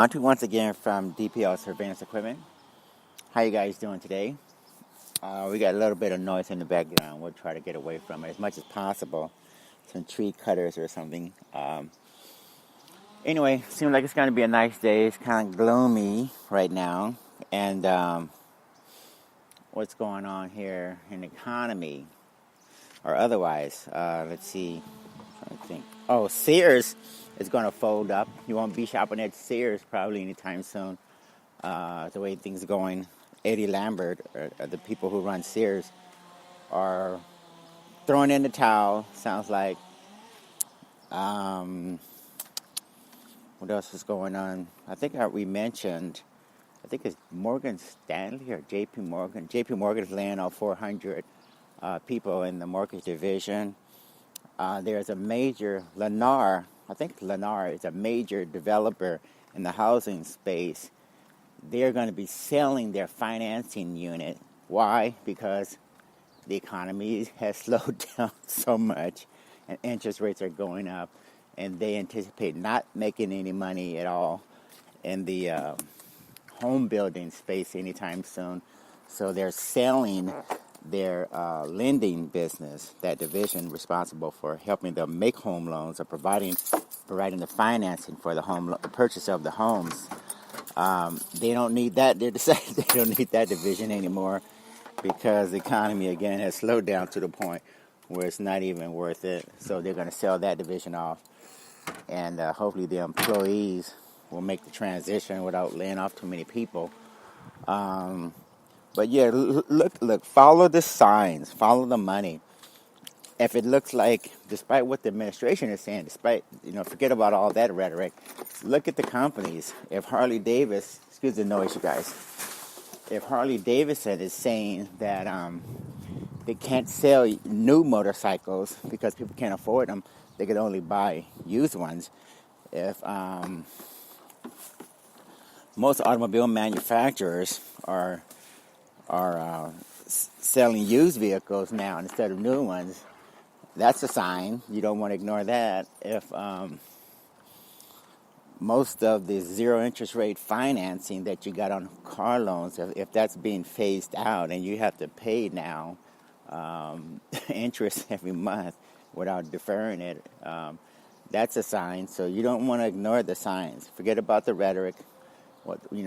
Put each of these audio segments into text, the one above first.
Monty once again from DPL Surveillance Equipment. How you guys doing today? We got a little bit of noise in the background. We'll try to get away from it as much as possible. Some tree cutters or something. Anyway, seems like it's going to be a nice day. It's kind of gloomy right now. And what's going on here in the economy or otherwise? Let's see. I'm trying to think. Oh, Sears is going to fold up. You won't be shopping at Sears probably anytime soon. The way things are going, Eddie Lambert, or the people who run Sears, are throwing in the towel. Sounds like. What else is going on? I think we mentioned. I think it's Morgan Stanley or J.P. Morgan. J.P. Morgan is laying off 400 people in the mortgage division. There's a major Lennar. I think Lennar is a major developer in the housing space. They're going to be selling their financing unit. Why? Because the economy has slowed down so much and interest rates are going up, and they anticipate not making any money at all in the home building space anytime soon. So they're selling their lending business, that division responsible for helping them make home loans or providing the financing for the purchase of the homes. They don't need that. They decided they don't need that division anymore because the economy again has slowed down to the point where it's not even worth it. So they're going to sell that division off, and hopefully the employees will make the transition without laying off too many people. But yeah, look, follow the signs, follow the money. If it looks like, despite what the administration is saying, forget about all that rhetoric, look at the companies. If Harley Davis, excuse the noise, you guys, if Harley Davidson is saying that they can't sell new motorcycles because people can't afford them, they could only buy used ones. If most automobile manufacturers are selling used vehicles now instead of new ones, that's a sign. You don't want to ignore that. If most of the zero interest rate financing that you got on car loans, if that's being phased out and you have to pay now interest every month without deferring it, that's a sign. So you don't want to ignore the signs. Forget about the rhetoric. What the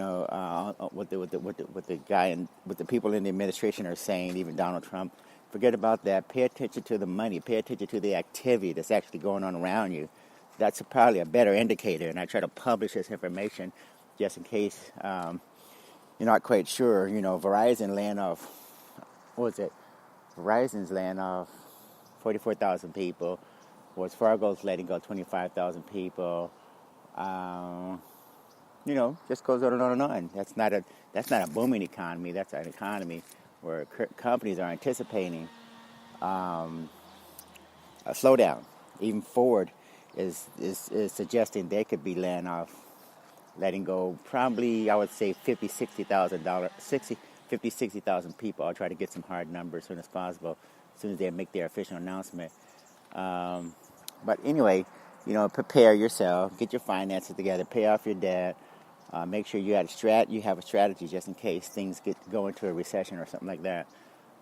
people in the administration are saying, even Donald Trump. Forget about that. Pay attention to the money. Pay attention to the activity that's actually going on around you. That's probably a better indicator. And I try to publish this information just in case you're not quite sure. Verizon laying off. What was it? Verizon's laying off 44,000 people. Wells Fargo's letting go 25,000 people. Just goes on and on and on. That's not a booming economy. That's an economy where companies are anticipating a slowdown. Even Ford is suggesting they could be letting go probably, I would say, 60,000 people. I'll try to get some hard numbers as soon as possible, as soon as they make their official announcement. But anyway, prepare yourself, get your finances together, pay off your debt. Make sure you have a strategy just in case things go into a recession or something like that.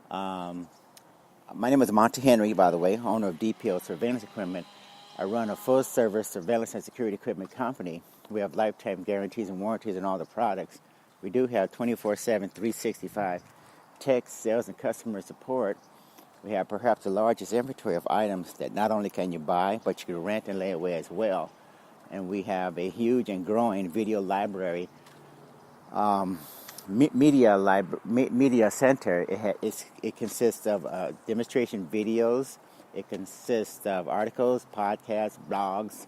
My name is Monty Henry, by the way, owner of DPL Surveillance Equipment. I run a full-service surveillance and security equipment company. We have lifetime guarantees and warranties on all the products. We do have 24/7, 365 tech, sales, and customer support. We have perhaps the largest inventory of items that not only can you buy, but you can rent and lay away as well. And we have a huge and growing video library, media center. It consists of demonstration videos. It consists of articles, podcasts, blogs,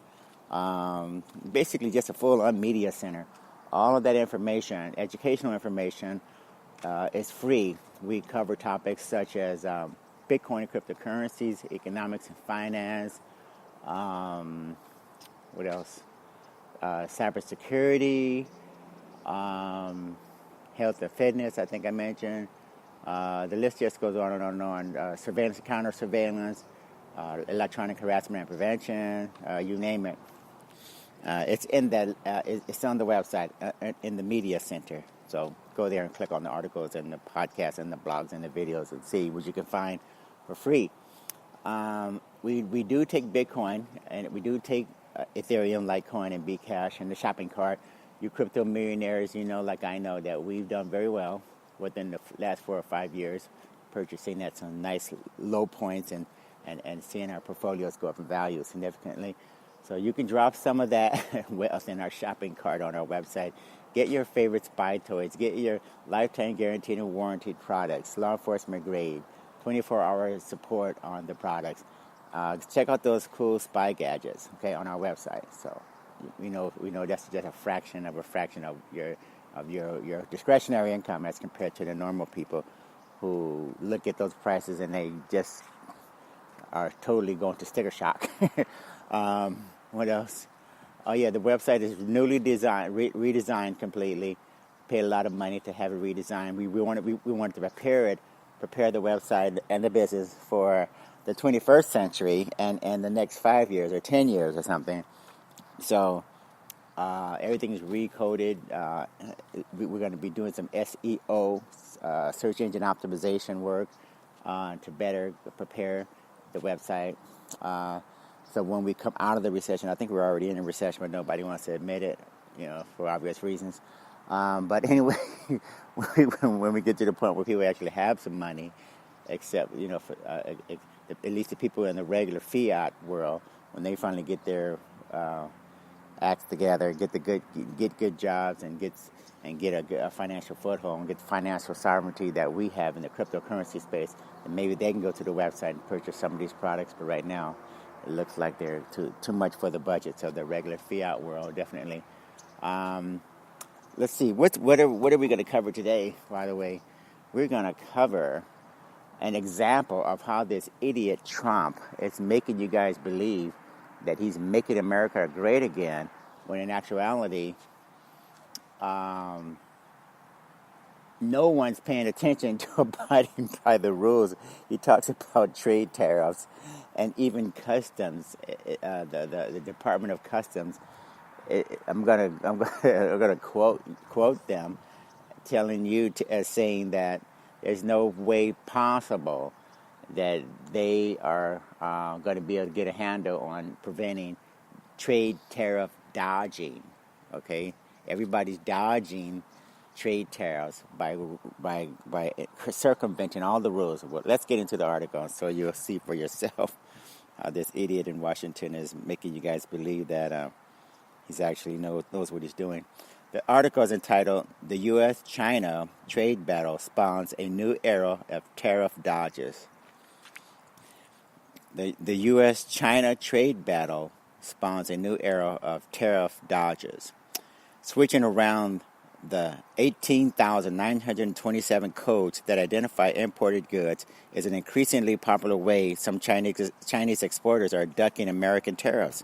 basically just a full-on media center. All of that information, educational information, is free. We cover topics such as Bitcoin and cryptocurrencies, economics and finance, what else? Cybersecurity, health and fitness, I think I mentioned. The list just goes on and on and on. Surveillance and counter-surveillance, electronic harassment and prevention, you name it. It's in the it's on the website in the media center. So go there and click on the articles and the podcasts and the blogs and the videos and see what you can find for free. We do take Bitcoin and we do take Ethereum, Litecoin, and Bcash in the shopping cart. You crypto millionaires, like I know that we've done very well within the last 4 or 5 years, purchasing at some nice low points and seeing our portfolios go up in value significantly. So you can drop some of that wealth in our shopping cart on our website. Get your favorite spy toys. Get your lifetime guaranteed and warranted products, law enforcement grade, 24-hour support on the products. Check out those cool spy gadgets, okay, on our website. So we know that's just a fraction of your discretionary income as compared to the normal people who look at those prices and they just are totally going to sticker shock. What else? Oh yeah, the website is newly designed, redesigned completely. Paid a lot of money to have it redesigned. We wanted to prepare the website and the business for the 21st century and the next 5 years or 10 years or something. So everything is recoded. We're going to be doing some SEO, search engine optimization work to better prepare the website. So when we come out of the recession, I think we're already in a recession, but nobody wants to admit it, for obvious reasons. But anyway, when we get to the point where people actually have some money, except, at least the people in the regular fiat world, when they finally get their acts together, get good jobs, and get a financial foothold, and get the financial sovereignty that we have in the cryptocurrency space, and maybe they can go to the website and purchase some of these products. But right now, it looks like they're too much for the budgets of the regular fiat world, definitely. Let's see, what are we going to cover today, by the way? We're going to cover an example of how this idiot Trump is making you guys believe that he's making America great again, when in actuality, no one's paying attention to abiding by the rules. He talks about trade tariffs and even customs, the Department of Customs. I'm gonna quote them, telling you as saying that there's no way possible that they are going to be able to get a handle on preventing trade tariff dodging. Okay, everybody's dodging trade tariffs by circumventing all the rules. Well, let's get into the article so you'll see for yourself how this idiot in Washington is making you guys believe that he's actually knows what he's doing. The article is entitled, "The U.S.-China Trade Battle Spawns a New Era of Tariff Dodges." The U.S.-China trade battle spawns a new era of tariff dodges. Switching around the 18,927 codes that identify imported goods is an increasingly popular way some Chinese exporters are ducking American tariffs.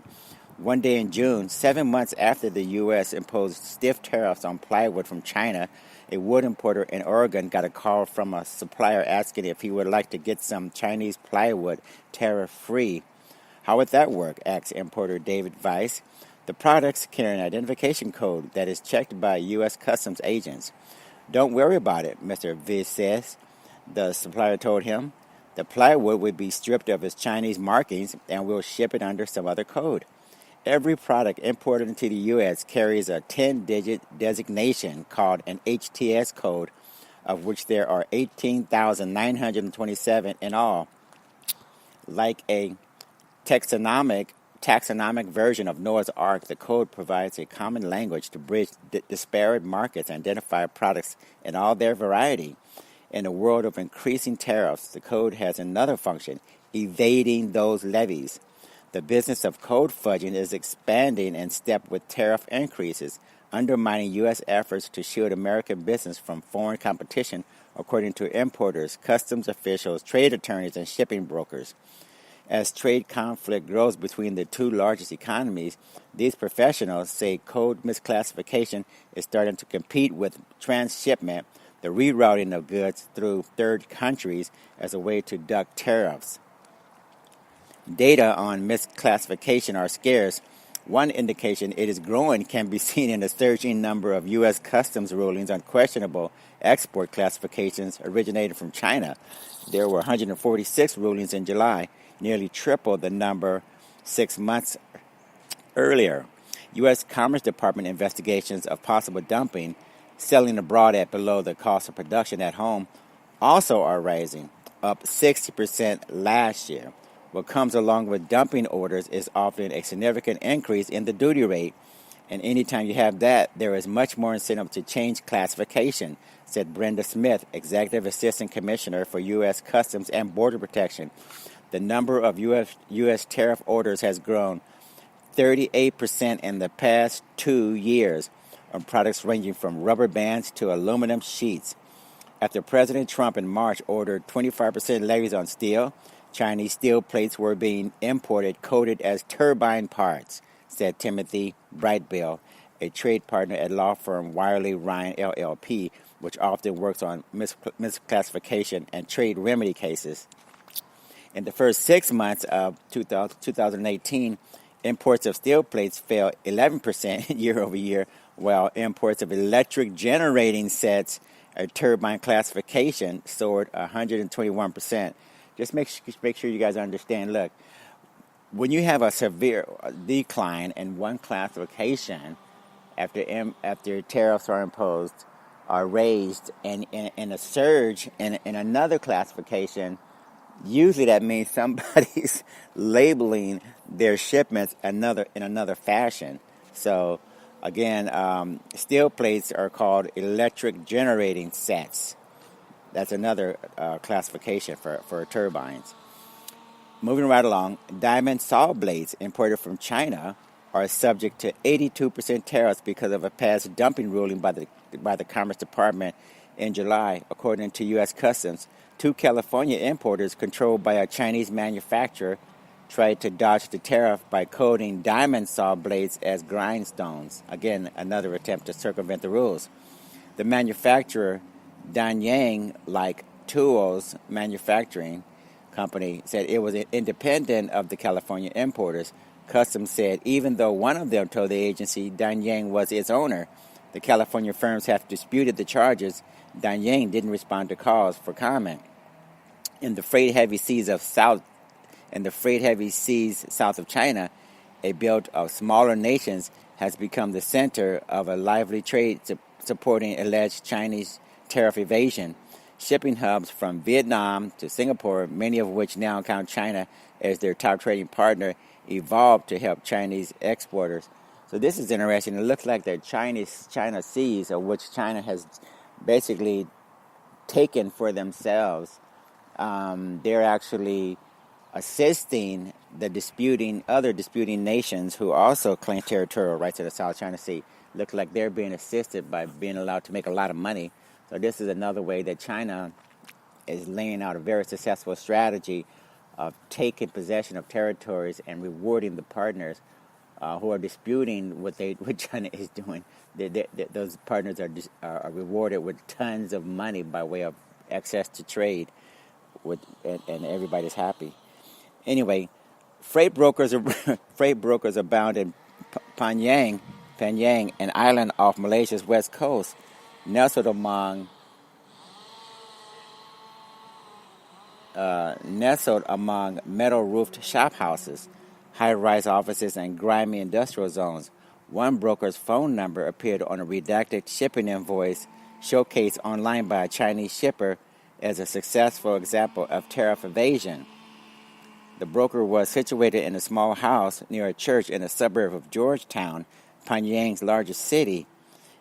One day in June, 7 months after the U.S. imposed stiff tariffs on plywood from China, a wood importer in Oregon got a call from a supplier asking if he would like to get some Chinese plywood tariff-free. How would that work? Asked importer David Weiss. The products carry an identification code that is checked by U.S. Customs agents. Don't worry about it, Mr. Weiss says, the supplier told him. The plywood would be stripped of its Chinese markings and we'll ship it under some other code. Every product imported into the U.S. carries a 10-digit designation called an HTS code, of which there are 18,927 in all. Like a taxonomic version of Noah's Ark, the code provides a common language to bridge disparate markets and identify products in all their variety. In a world of increasing tariffs, the code has another function, evading those levies. The business of code fudging is expanding in step with tariff increases, undermining U.S. efforts to shield American business from foreign competition, according to importers, customs officials, trade attorneys, and shipping brokers. As trade conflict grows between the two largest economies, these professionals say code misclassification is starting to compete with transshipment, the rerouting of goods through third countries, as a way to duck tariffs. Data on misclassification are scarce, One indication it is growing can be seen in the surging number of U.S. customs rulings on questionable export classifications originating from China. There were 146 rulings in July, nearly triple the number 6 months earlier. U.S. Commerce Department investigations of possible dumping, selling abroad at below the cost of production at home, also are rising, up 60% last year. What comes along with dumping orders is often a significant increase in the duty rate, and anytime you have that, there is much more incentive to change classification, said Brenda Smith, Executive Assistant Commissioner for U.S. Customs and Border Protection. The number of U.S. tariff orders has grown 38% in the past 2 years on products ranging from rubber bands to aluminum sheets. After President Trump in March ordered 25% levies on steel, Chinese steel plates were being imported coated as turbine parts, said Timothy Brightbill, a trade partner at law firm Wiley Ryan LLP, which often works on misclassification and trade remedy cases. In the first 6 months of 2018, imports of steel plates fell 11% year over year, while imports of electric generating sets, a turbine classification, soared 121%. Just make sure you guys understand, look, when you have a severe decline in one classification after tariffs are imposed, are raised, and a surge in another classification, usually that means somebody's labeling their shipments in another fashion. So, again, steel plates are called electric generating sets. That's another classification for turbines. Moving right along, diamond saw blades imported from China are subject to 82% tariffs because of a past dumping ruling by the Commerce Department in July, according to U.S. Customs. 2 California importers controlled by a Chinese manufacturer tried to dodge the tariff by coating diamond saw blades as grindstones. Again, another attempt to circumvent the rules. The manufacturer, Danyang Like Tools Manufacturing Company, said it was independent of the California importers. Customs said even though one of them told the agency Danyang was its owner, the California firms have disputed the charges. Danyang didn't respond to calls for comment. In the freight-heavy seas south of China, a belt of smaller nations has become the center of a lively trade supporting alleged Chinese tariff evasion. Shipping hubs from Vietnam to Singapore, many of which now count China as their top trading partner, evolved to help Chinese exporters. So this is interesting. It looks like the China seas, of which China has basically taken for themselves, they're actually assisting the other disputing nations who also claim territorial rights to the South China Sea. Look like they're being assisted by being allowed to make a lot of money. So this is another way that China is laying out a very successful strategy of taking possession of territories and rewarding the partners who are disputing what China is doing. Those partners are rewarded with tons of money by way of access to trade, and everybody's happy. Anyway, freight brokers abound in Panyang, an island off Malaysia's west coast, nestled among metal-roofed shop houses, high-rise offices, and grimy industrial zones. One broker's phone number appeared on a redacted shipping invoice showcased online by a Chinese shipper as a successful example of tariff evasion. The broker was situated in a small house near a church in a suburb of Georgetown, Panyang's largest city.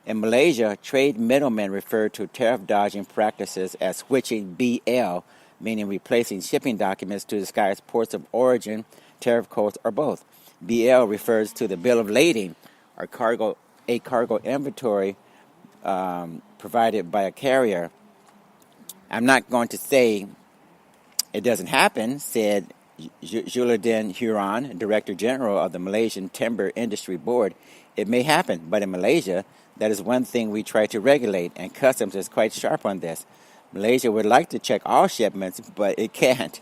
In Malaysia, trade middlemen refer to tariff-dodging practices as switching BL, meaning replacing shipping documents to disguise ports of origin, tariff codes, or both. BL refers to the bill of lading, or cargo inventory provided by a carrier. I'm not going to say it doesn't happen, said Juludin Huron, Director General of the Malaysian Timber Industry Board. It may happen, but in Malaysia, that is one thing we try to regulate, and Customs is quite sharp on this. Malaysia would like to check all shipments, but it can't.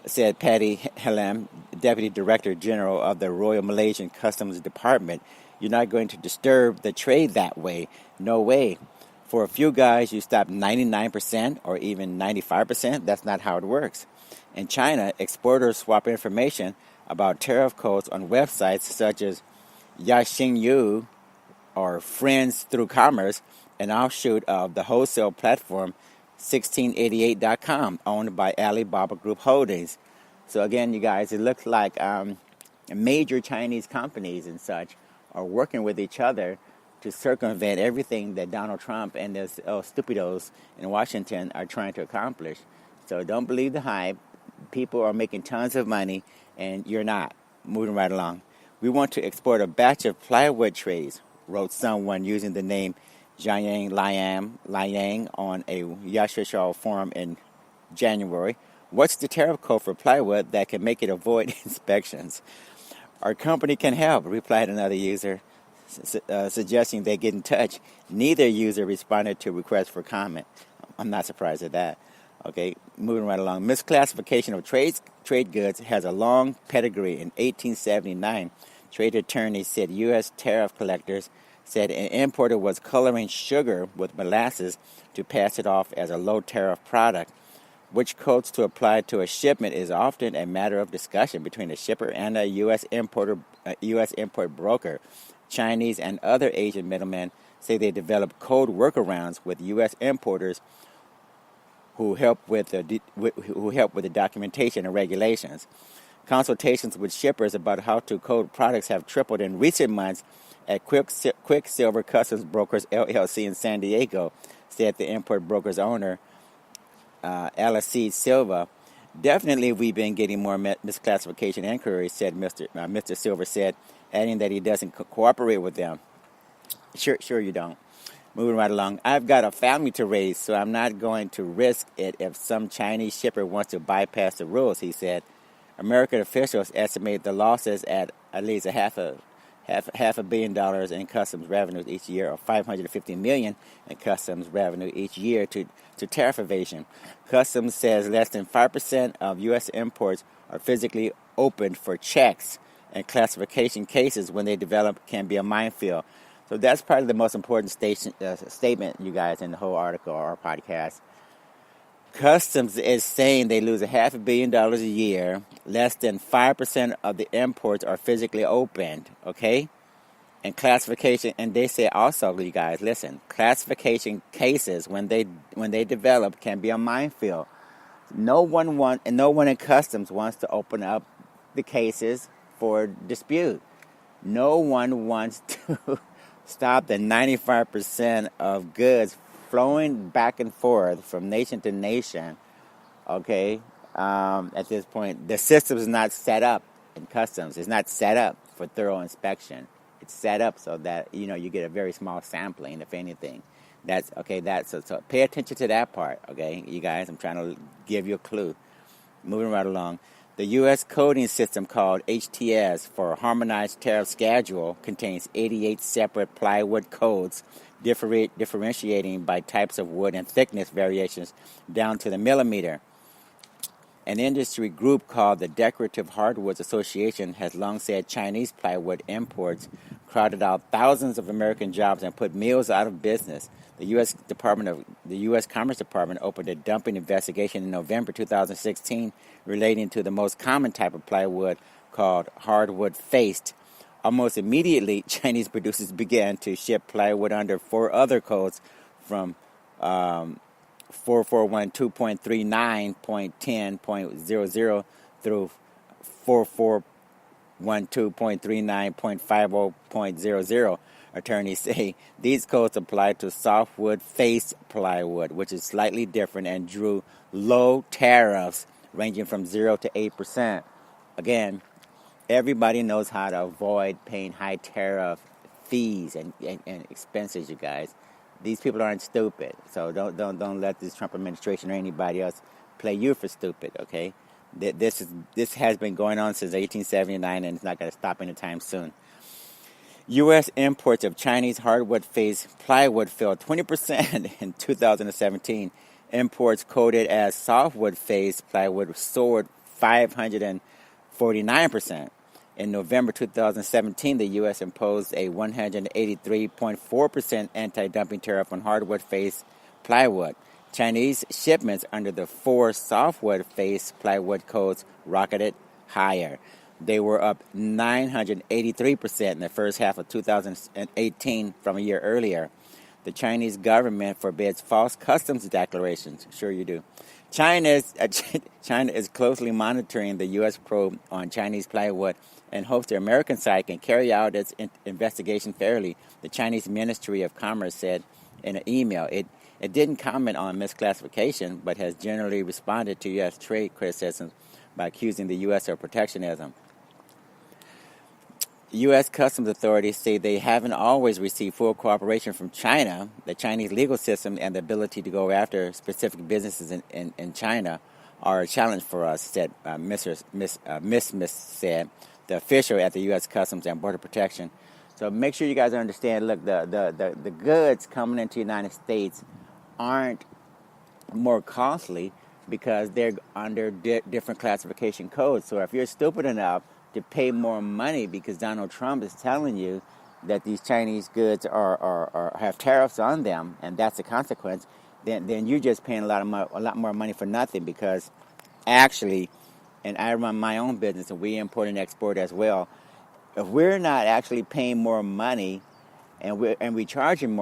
said Patty Helem, Deputy Director General of the Royal Malaysian Customs Department. You're not going to disturb the trade that way. No way. For a few guys, you stop 99% or even 95%. That's not how it works. In China, exporters swap information about tariff codes on websites such as Yaxingyu or Friends Through Commerce, an offshoot of the wholesale platform 1688.com, owned by Alibaba Group Holdings. So again, you guys, it looks like major Chinese companies and such are working with each other to circumvent everything that Donald Trump and those stupidos in Washington are trying to accomplish. So don't believe the hype. People are making tons of money, and you're not. Moving right along. We want to export a batch of plywood trays, wrote someone using the name Jiayang Liang on a Yashishao forum in January. What's the tariff code for plywood that can make it avoid inspections? Our company can help, replied another user, suggesting they get in touch. Neither user responded to requests for comment. I'm not surprised at that. Okay, moving right along. Misclassification of trade goods has a long pedigree. In 1879, trade attorneys said U.S. tariff collectors said an importer was coloring sugar with molasses to pass it off as a low-tariff product. Which codes to apply to a shipment is often a matter of discussion between a shipper and a U.S. import broker. Chinese and other Asian middlemen say they develop code workarounds with U.S. importers who help with the documentation and regulations. Consultations with shippers about how to code products have tripled in recent months at Quicksilver Customs Brokers LLC in San Diego, said the import broker's owner, Alice Silva. Definitely, we've been getting more misclassification inquiries, said Mr. Silver said, adding that he doesn't cooperate with them. Sure you don't. Moving right along. I've got a family to raise, so I'm not going to risk it if some Chinese shipper wants to bypass the rules, he said. American officials estimate the losses at least half a billion dollars in customs revenues each year, or $550 million in customs revenue each year to tariff evasion. Customs says less than 5% of U.S. imports are physically opened for checks, and classification cases, when they develop, can be a minefield. So that's probably the most important statement, you guys, in the whole article or podcast. Customs is saying they lose $500 million a year. Less than 5% of the imports are physically opened, okay? And classification, and they say also, you guys, listen, classification cases, when they develop, can be a minefield. No one in customs wants to open up the cases for dispute. No one wants to stop the 95% of goods flowing back and forth from nation to nation, okay? At this point, the system is not set up in customs. It's not set up for thorough inspection. It's set up so that, you get a very small sampling, if anything. That's, okay, so pay attention to that part, okay, you guys? I'm trying to give you a clue. Moving right along. The U.S. coding system called HTS for Harmonized Tariff Schedule contains 88 separate plywood codes differentiating by types of wood and thickness variations down to the millimeter. An industry group called the Decorative Hardwoods Association has long said Chinese plywood imports crowded out thousands of American jobs and put mills out of business. The U.S. Commerce Department opened a dumping investigation in November 2016 relating to the most common type of plywood called hardwood faced. Almost immediately, Chinese producers began to ship plywood under 4 other codes from 4412.39.10.00 through 4412.39.50.00. Attorneys say these codes apply to softwood faced plywood, which is slightly different and drew low tariffs ranging from 0 to 8%. Again, everybody knows how to avoid paying high tariff fees and expenses, you guys. These people aren't stupid, so don't let this Trump administration or anybody else play you for stupid, okay? This has been going on since 1879, and it's not going to stop anytime soon. U.S. imports of Chinese hardwood faced plywood fell 20% in 2017. Imports coded as softwood faced plywood soared 549%. In November 2017, the U.S. imposed a 183.4% anti-dumping tariff on hardwood-faced plywood. Chinese shipments under the 4 softwood-faced plywood codes rocketed higher. They were up 983% in the first half of 2018 from a year earlier. The Chinese government forbids false customs declarations. Sure you do. China is closely monitoring the U.S. probe on Chinese plywood and hopes the American side can carry out its investigation fairly, the Chinese Ministry of Commerce said in an email. It didn't comment on misclassification, but has generally responded to U.S. trade criticisms by accusing the U.S. of protectionism. U.S. customs authorities say they haven't always received full cooperation from China. The Chinese legal system and the ability to go after specific businesses in China are a challenge for us, said Miss said, the official at the U.S. Customs and Border Protection. So make sure you guys understand, look, the goods coming into the United States aren't more costly because they're under different classification codes. So if you're stupid enough to pay more money because Donald Trump is telling you that these Chinese goods are have tariffs on them, and that's the consequence, then you're just paying a lot more money for nothing. Because actually, and I run my own business, and we import and export as well. If we're not actually paying more money, and we charging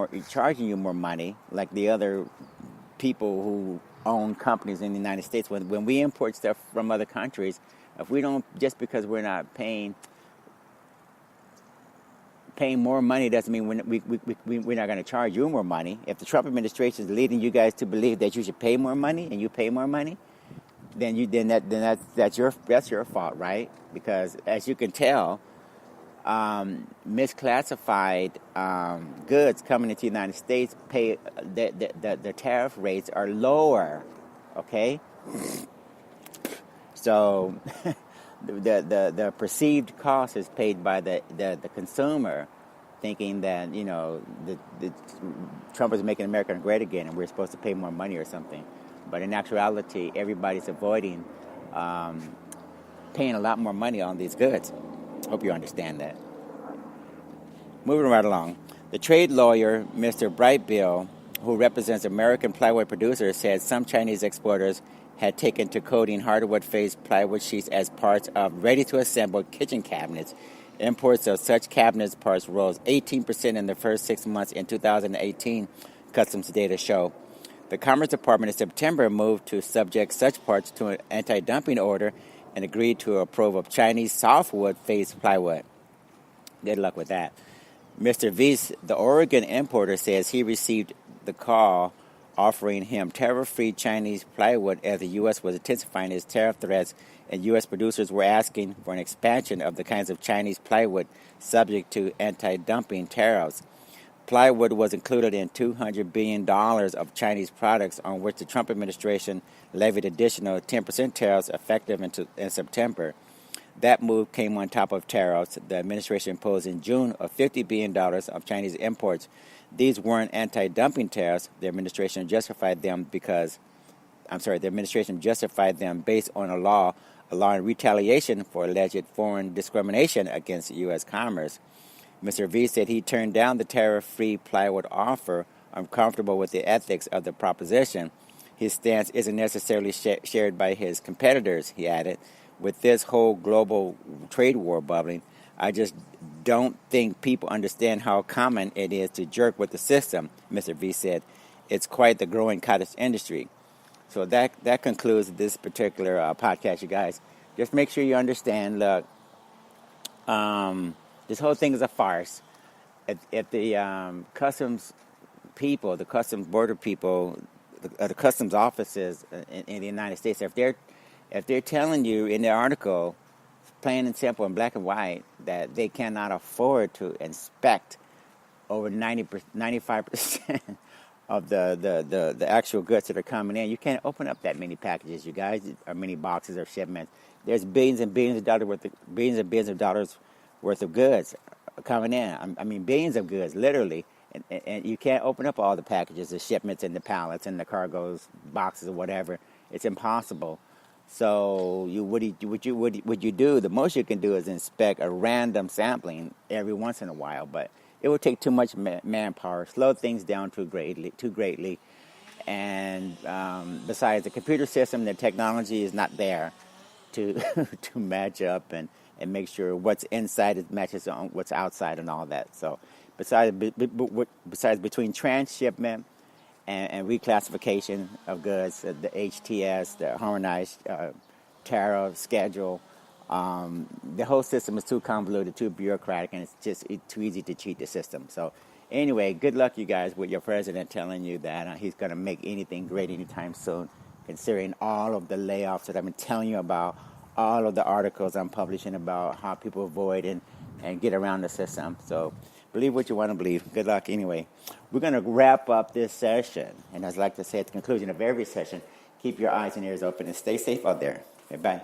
you more money, like the other people who own companies in the United States, when we import stuff from other countries, if we don't, just because we're not paying more money doesn't mean we're not going to charge you more money. If the Trump administration is leading you guys to believe that you should pay more money and you pay more money, then that's your fault, right? Because as you can tell, misclassified goods coming into the United States pay the tariff rates are lower, okay? So the perceived cost is paid by the consumer, thinking that the Trump is making America great again, and we're supposed to pay more money or something. But in actuality, everybody's avoiding paying a lot more money on these goods. Hope you understand that. Moving right along, the trade lawyer, Mr. Brightbill, who represents American plywood producers, said some Chinese exporters had taken to coating hardwood-faced plywood sheets as parts of ready-to-assemble kitchen cabinets. Imports of such cabinets parts rose 18% in the first 6 months in 2018, customs data show. The Commerce Department in September moved to subject such parts to an anti-dumping order and agreed to approve of Chinese softwood-faced plywood. Good luck with that. Mr. Weiss, the Oregon importer, says he received the call offering him tariff-free Chinese plywood as the U.S. was intensifying its tariff threats, and U.S. producers were asking for an expansion of the kinds of Chinese plywood subject to anti-dumping tariffs. Plywood was included in $200 billion of Chinese products on which the Trump administration levied additional 10% tariffs effective in September. That move came on top of tariffs the administration imposed in June of $50 billion of Chinese imports. These weren't anti-dumping tariffs. The administration justified them based on a law allowing retaliation for alleged foreign discrimination against U.S. commerce. Mr. V said he turned down the tariff-free plywood offer, uncomfortable with the ethics of the proposition. His stance isn't necessarily shared by his competitors, he added. With this whole global trade war bubbling, I just don't think people understand how common it is to jerk with the system, Mr. V said. It's quite the growing cottage industry. So that concludes this particular podcast, you guys. Just make sure you understand, look, this whole thing is a farce. If the customs people, the customs border people, the customs offices in the United States, if they're telling you in the article, plain and simple in black and white, that they cannot afford to inspect over 95% of the actual goods that are coming in, you can't open up that many packages, you guys, or many boxes or shipments. There's billions and billions of dollars worth of goods coming in. I mean, billions of goods, literally. And you can't open up all the packages, the shipments and the pallets and the cargoes, boxes or whatever. It's impossible. So what you do, the most you can do is inspect a random sampling every once in a while, but it would take too much manpower, slow things down too greatly. And besides, the computer system, the technology is not there to to match up and make sure what's inside matches on what's outside and all that. So besides between transshipment and reclassification of goods, the HTS, the harmonized tariff schedule, the whole system is too convoluted, too bureaucratic, and it's too easy to cheat the system. So anyway, good luck, you guys, with your president telling you that he's going to make anything great anytime soon, considering all of the layoffs that I've been telling you about, all of the articles I'm publishing about how people avoid and get around the system. So believe what you want to believe. Good luck anyway. We're going to wrap up this session. And as I like to say at the conclusion of every session, keep your eyes and ears open and stay safe out there. Okay, bye.